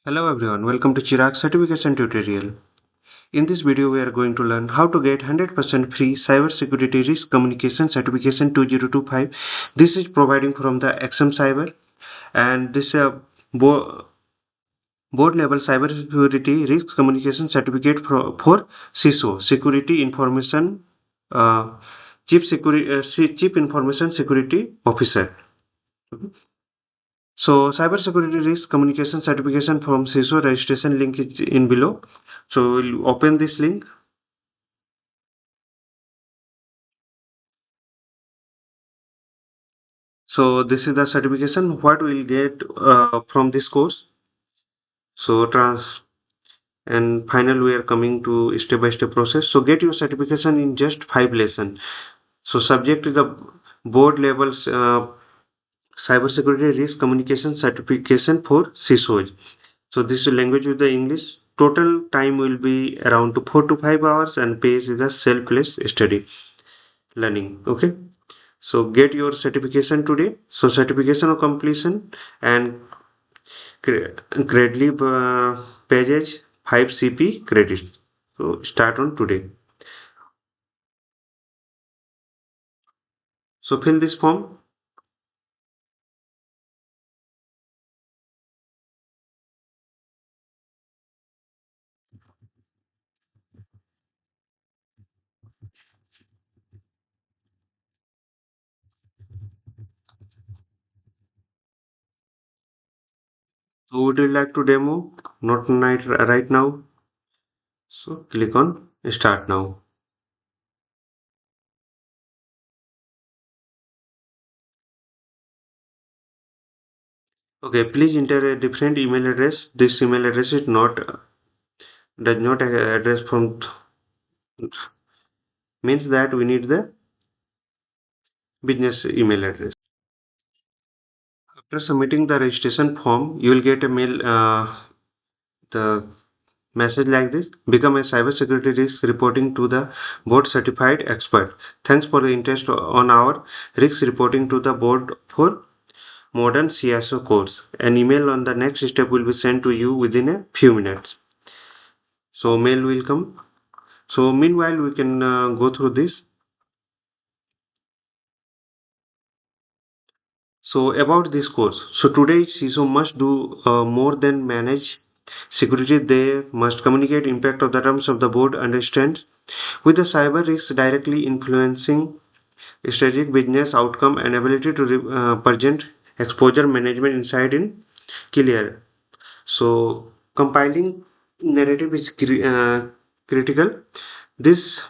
Hello everyone, welcome to Chirag certification tutorial. In this video we are going to learn how to get 100% free cybersecurity risk communication certification 2025. This is providing from the XM Cyber, and this board level cybersecurity risk communication certificate for CISO, security information uh, chief information security officer. So cybersecurity risk communication certification from CISO registration link is in below. So we'll open this link. So this is the certification what we'll get from this course. So and final we are coming to step by step process. So get your certification in just 5 lessons. So subject is the board levels cybersecurity risk communication certification for CISOs. So this language with the English. Total time will be around 4 to 5 hours, and pace is a self-paced study learning. Okay. So get your certification today. So certification of completion and credit pages 5 CP credits. So start on today. So fill this form. So would you like to demo? Not right now. So click on start now. Okay, please enter a different email address. This email address is not does not address from means that we need the business email address. After submitting the registration form, you will get a mail the message like this: become a cybersecurity risk reporting to the board certified expert. Thanks for the interest on our risk reporting to the board for modern CISO course. An email on the next step will be sent to you within a few minutes. So mail will come. So meanwhile we can go through this. So about this course, so today CISO must do more than manage security. They must communicate impact of the terms of the board, understand with the cyber risks directly influencing strategic business outcome, and ability to present exposure management insight in clear. So compiling narrative is critical. This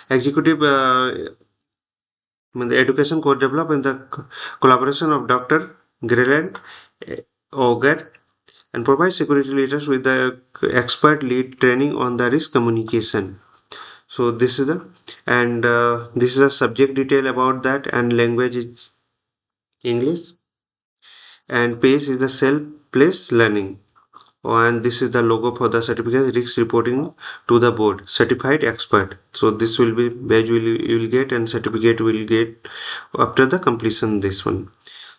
executive the education course developed in the collaboration of Dr. Greland Auger and provides security leaders with the expert lead training on the risk communication. So this is the this is a subject detail about that, and language is English, and pace is the self-paced learning. Oh, and this is the logo for the certificate risk reporting to the board certified expert. So this will be badge you will get, and certificate will get after the completion this one.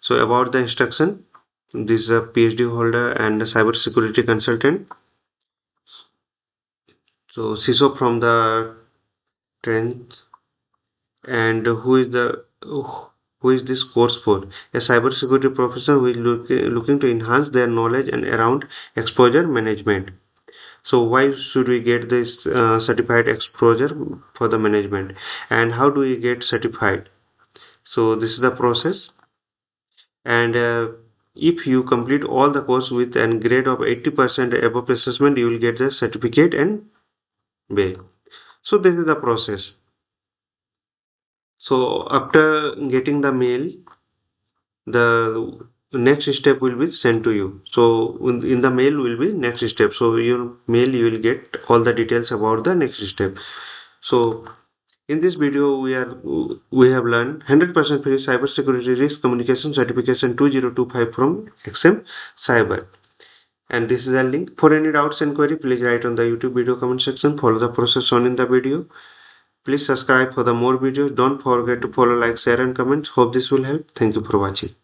So about the instruction, this is a PhD holder and a cyber security consultant. So CISO from the trend, and who is this course for? A cybersecurity professional who is looking to enhance their knowledge and around exposure management. So why should we get this certified exposure for the management, and how do we get certified? So this is the process, and if you complete all the course with a grade of 80% above assessment, you will get the certificate and pay. So this is the process. So after getting the mail, the next step will be sent to you. So in the mail will be next step. So your mail you will get all the details about the next step. So in this video we have learned 100% free cybersecurity risk communication certification 2025 from XM Cyber. And this is a link. For any doubts and query, please write on the YouTube video comment section. Follow the process shown in the video. Please subscribe for the more videos. Don't forget to follow, like, share and comment. Hope this will help. Thank you for watching.